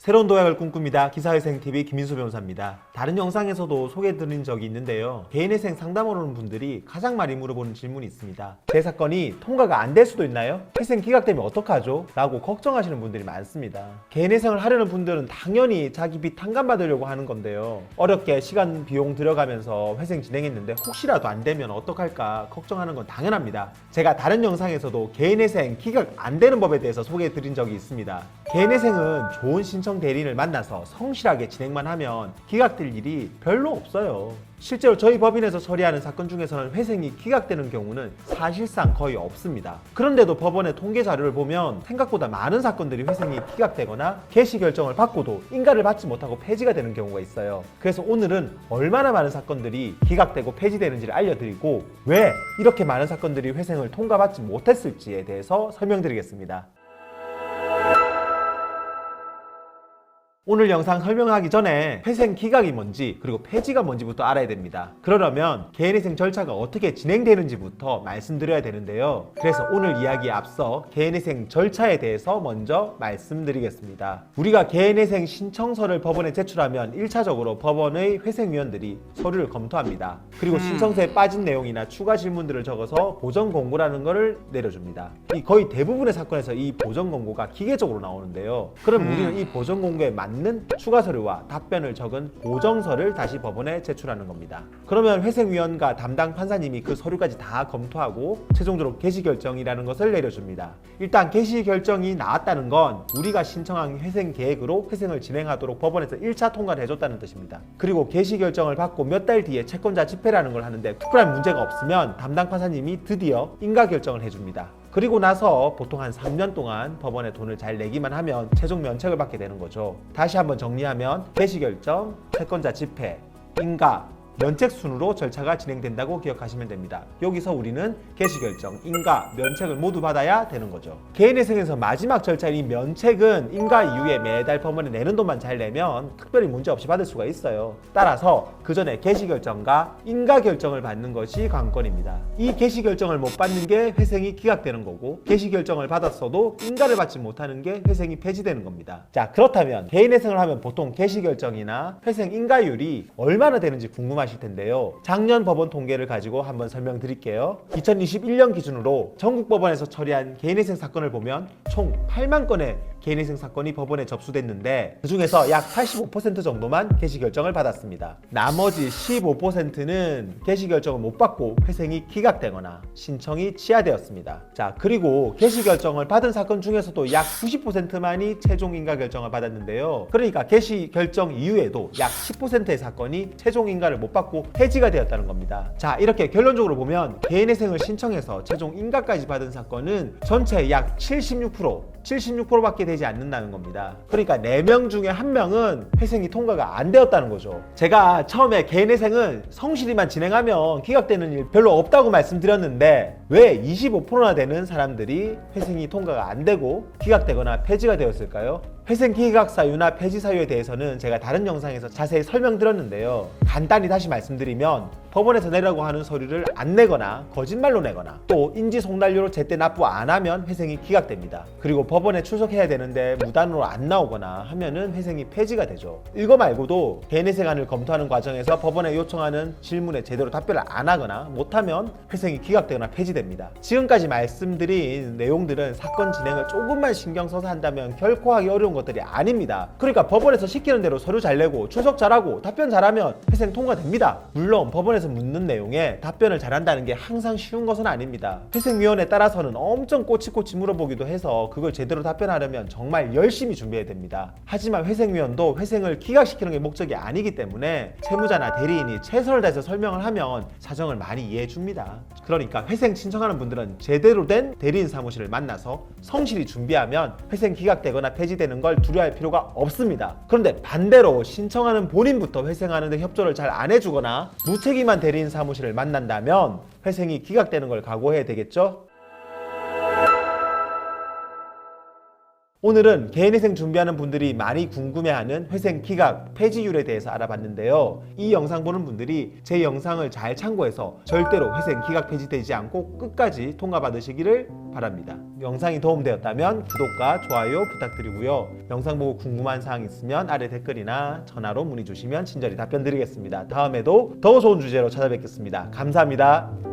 새로운 도약을 꿈꿉니다. 기사회생TV 김인수 변호사입니다. 다른 영상에서도 소개해드린 적이 있는데요. 개인회생 상담을 오는 분들이 가장 많이 물어보는 질문이 있습니다. 제 사건이 통과가 안 될 수도 있나요? 회생 기각되면 어떡하죠? 라고 걱정하시는 분들이 많습니다. 개인회생을 하려는 분들은 당연히 자기 빚 탕감받으려고 하는 건데요. 어렵게 시간 비용 들여가면서 회생 진행했는데 혹시라도 안 되면 어떡할까 걱정하는 건 당연합니다. 제가 다른 영상에서도 개인회생 기각 안 되는 법에 대해서 소개해드린 적이 있습니다. 개인회생은 좋은 신청 대리인을 만나서 성실하게 진행만 하면 기각될 일이 별로 없어요. 실제로 저희 법인에서 처리하는 사건 중에서는 회생이 기각되는 경우는 사실상 거의 없습니다. 그런데도 법원의 통계 자료를 보면 생각보다 많은 사건들이 회생이 기각되거나 개시 결정을 받고도 인가를 받지 못하고 폐지가 되는 경우가 있어요. 그래서 오늘은 얼마나 많은 사건들이 기각되고 폐지되는지를 알려드리고 왜 이렇게 많은 사건들이 회생을 통과받지 못했을지에 대해서 설명드리겠습니다. 오늘 영상 설명하기 전에 회생 기각이 뭔지 그리고 폐지가 뭔지부터 알아야 됩니다. 그러려면 개인회생 절차가 어떻게 진행되는지부터 말씀드려야 되는데요. 그래서 오늘 이야기에 앞서 개인회생 절차에 대해서 먼저 말씀드리겠습니다. 우리가 개인회생 신청서를 법원에 제출하면 1차적으로 법원의 회생위원들이 서류를 검토합니다. 그리고 신청서에 빠진 내용이나 추가 질문들을 적어서 보정 공고라는 것을 내려줍니다. 거의 대부분의 사건에서 이 보정 공고가 기계적으로 나오는데요. 그럼 우리는 이 보정 공고에 맞는 추가 서류와 답변을 적은 보정서를 다시 법원에 제출하는 겁니다. 그러면 회생위원과 담당 판사님이 그 서류까지 다 검토하고 최종적으로 개시결정이라는 것을 내려줍니다. 일단 개시결정이 나왔다는 건 우리가 신청한 회생 계획으로 회생을 진행하도록 법원에서 1차 통과를 해줬다는 뜻입니다. 그리고 개시결정을 받고 몇 달 뒤에 채권자 집회라는 걸 하는데 특별한 문제가 없으면 담당 판사님이 드디어 인가결정을 해줍니다. 그리고 나서 보통 한 3년 동안 법원에 돈을 잘 내기만 하면 최종 면책을 받게 되는 거죠. 다시 한번 정리하면 개시결정, 채권자 집회, 인가, 면책 순으로 절차가 진행된다고 기억하시면 됩니다. 여기서 우리는 개시결정, 인가, 면책을 모두 받아야 되는 거죠. 개인회생에서 마지막 절차인 이 면책은 인가 이후에 매달 법원에 내는 돈만 잘 내면 특별히 문제 없이 받을 수가 있어요. 따라서 그 전에 개시결정과 인가결정을 받는 것이 관건입니다. 이 개시결정을 못 받는 게 회생이 기각되는 거고 개시결정을 받았어도 인가를 받지 못하는 게 회생이 폐지되는 겁니다. 자, 그렇다면 개인회생을 하면 보통 개시결정이나 회생 인가율이 얼마나 되는지 궁금하실 텐데요. 작년 법원 통계를 가지고 한번 설명드릴게요. 2021년 기준으로 전국 법원에서 처리한 개인회생 사건을 보면 총 8만 건의 개인회생 사건이 법원에 접수됐는데 그 중에서 약 85% 정도만 개시결정을 받았습니다. 나머지 15%는 개시결정을 못 받고 회생이 기각되거나 신청이 취하되었습니다. 자, 그리고 개시결정을 받은 사건 중에서도 약 90%만이 최종 인가결정을 받았는데요. 그러니까 개시결정 이후에도 약 10%의 사건이 최종 인가를 못 받고 폐지가 되었다는 겁니다. 자, 이렇게 결론적으로 보면 개인회생을 신청해서 최종 인가까지 받은 사건은 전체 약 76%밖에 되지 않는다는 겁니다. 그러니까 4명 중에 1명은 회생이 통과가 안 되었다는 거죠. 제가 처음에 개인회생은 성실히만 진행하면 기각되는 일 별로 없다고 말씀드렸는데 왜 25%나 되는 사람들이 회생이 통과가 안 되고 기각되거나 폐지가 되었을까요? 회생 기각 사유나 폐지 사유에 대해서는 제가 다른 영상에서 자세히 설명드렸는데요. 간단히 다시 말씀드리면 법원에서 내라고 하는 서류를 안 내거나 거짓말로 내거나 또 인지송달료로 제때 납부 안 하면 회생이 기각됩니다. 그리고 법원에 출석해야 되는데 무단으로 안 나오거나 하면은 회생이 폐지가 되죠. 이거 말고도 개인회생안을 검토하는 과정에서 법원에 요청하는 질문에 제대로 답변을 안 하거나 못하면 회생이 기각되거나 폐지됩니다. 지금까지 말씀드린 내용들은 사건 진행을 조금만 신경 써서 한다면 결코 하기 어려운 것들이 아닙니다. 그러니까 법원에서 시키는 대로 서류 잘 내고 출석 잘하고 답변 잘하면 회생 통과됩니다. 물론 법원에서 묻는 내용에 답변을 잘한다는 게 항상 쉬운 것은 아닙니다. 회생위원에 따라서는 엄청 꼬치꼬치 물어보기도 해서 그걸 제대로 답변하려면 정말 열심히 준비해야 됩니다. 하지만 회생위원도 회생을 기각시키는 게 목적이 아니기 때문에 채무자나 대리인이 최선을 다해서 설명을 하면 사정을 많이 이해해 줍니다. 그러니까 회생 신청하는 분들은 제대로 된 대리인 사무실을 만나서 성실히 준비하면 회생 기각되거나 폐지되는 걸 두려워할 필요가 없습니다. 그런데 반대로 신청하는 본인부터 회생하는 데 협조를 잘 안 해주거나 무책임한 대리인 사무실을 만난다면 회생이 기각되는 걸 각오해야 되겠죠? 오늘은 개인회생 준비하는 분들이 많이 궁금해하는 회생 기각 폐지율에 대해서 알아봤는데요. 이 영상 보는 분들이 제 영상을 잘 참고해서 절대로 회생 기각 폐지되지 않고 끝까지 통과받으시기를 바랍니다. 영상이 도움되었다면 구독과 좋아요 부탁드리고요. 영상 보고 궁금한 사항 있으면 아래 댓글이나 전화로 문의 주시면 친절히 답변 드리겠습니다. 다음에도 더 좋은 주제로 찾아뵙겠습니다. 감사합니다.